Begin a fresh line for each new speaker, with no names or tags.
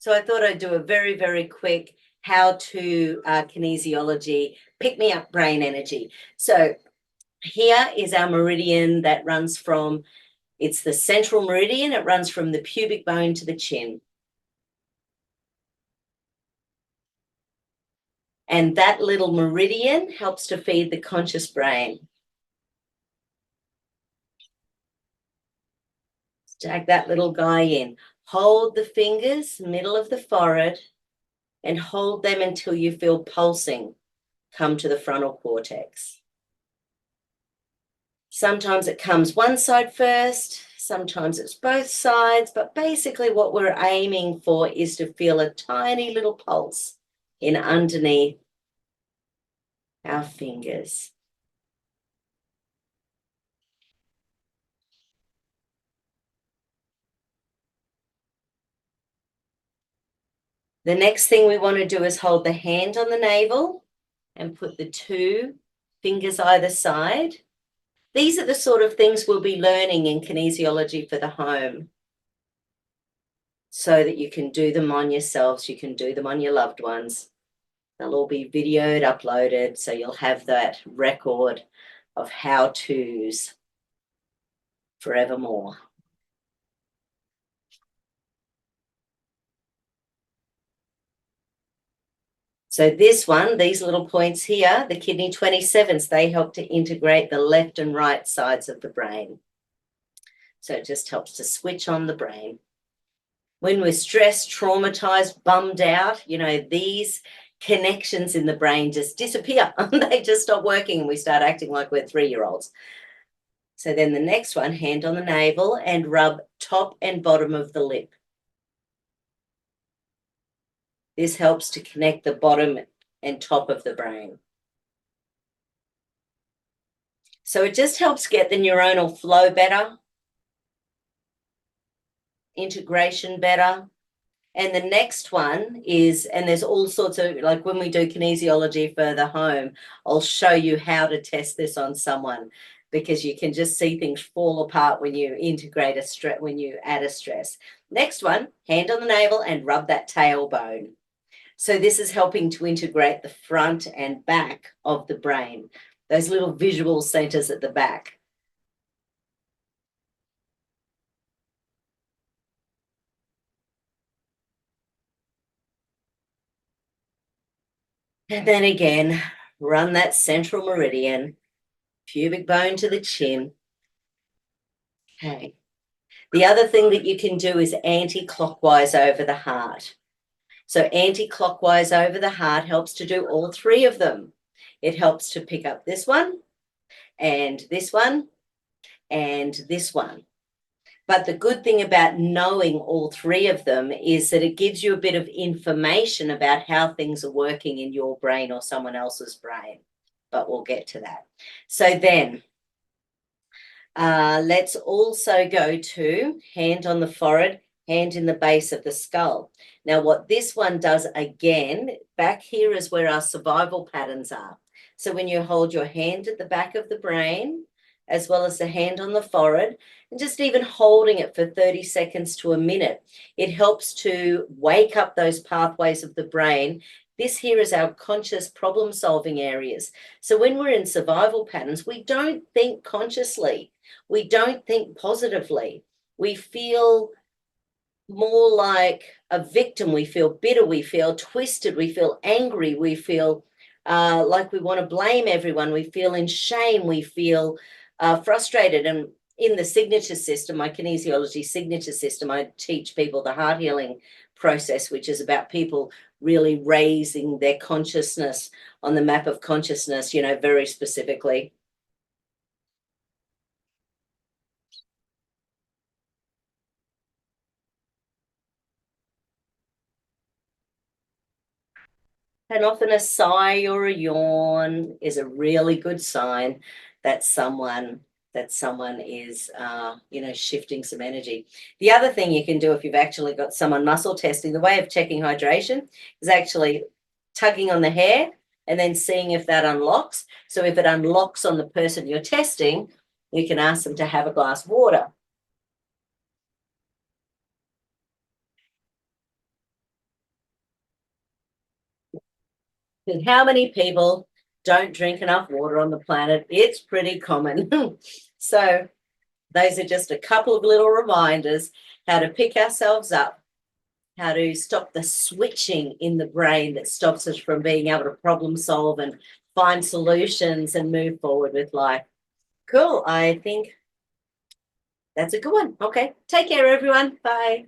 So I thought I'd do a very, very quick how-to kinesiology, pick-me-up brain energy. So here is our meridian that runs from, it's the central meridian. It runs from the pubic bone to the chin. And that little meridian helps to feed the conscious brain. Drag that little guy in. Hold the fingers, middle of the forehead, and hold them until you feel pulsing come to the frontal cortex. Sometimes it comes one side first, sometimes it's both sides, but basically what we're aiming for is to feel a tiny little pulse in underneath our fingers. The next thing we want to do is hold the hand on the navel and put the two fingers either side. These are the sort of things we'll be learning in kinesiology for the home, so that you can do them on yourselves, you can do them on your loved ones. They'll all be videoed, uploaded, so you'll have that record of how-tos forevermore. So this one, these little points here, the kidney 27s, they help to integrate the left and right sides of the brain. So it just helps to switch on the brain. When we're stressed, traumatized, bummed out, you know, these connections in the brain just disappear. They just stop working and we start acting like we're 3-year-olds. So then the next one, hand on the navel and rub top and bottom of the lip. This helps to connect the bottom and top of the brain. So it just helps get the neuronal flow better, integration better. And the next one is, and there's all sorts of, like when we do kinesiology for the home, I'll show you how to test this on someone, because you can just see things fall apart when you integrate a stress, when you add a stress. Next one, hand on the navel and rub that tailbone. So this is helping to integrate the front and back of the brain, those little visual centers at the back. And then again, run that central meridian, pubic bone to the chin. Okay. The other thing that you can do is anti-clockwise over the heart. So anti-clockwise over the heart helps to do all three of them. It helps to pick up this one and this one and this one. But the good thing about knowing all three of them is that it gives you a bit of information about how things are working in your brain or someone else's brain. But we'll get to that. So then, let's also go to hand on the forehead, hand in the base of the skull. Now, what this one does again, back here is where our survival patterns are. So when you hold your hand at the back of the brain, as well as the hand on the forehead, and just even holding it for 30 seconds to a minute, it helps to wake up those pathways of the brain. This here is our conscious problem-solving areas. So when we're in survival patterns, we don't think consciously. We don't think positively. We feel more like a victim. We feel bitter. We feel twisted. We feel angry. We feel like we want to blame everyone. We feel in shame. We feel frustrated. And in the signature system, my kinesiology signature system, I teach people the heart healing process, which is about people really raising their consciousness on the map of consciousness, you know, very specifically. And often a sigh or a yawn is a really good sign that someone is, you know, shifting some energy. The other thing you can do if you've actually got someone muscle testing, the way of checking hydration is actually tugging on the hair and then seeing if that unlocks. So if it unlocks on the person you're testing, you can ask them to have a glass of water. And how many people don't drink enough water on the planet? It's pretty common. So those are just a couple of little reminders how to pick ourselves up, how to stop the switching in the brain that stops us from being able to problem solve and find solutions and move forward with life. Cool. I think that's a good one. Okay. Take care, everyone. Bye.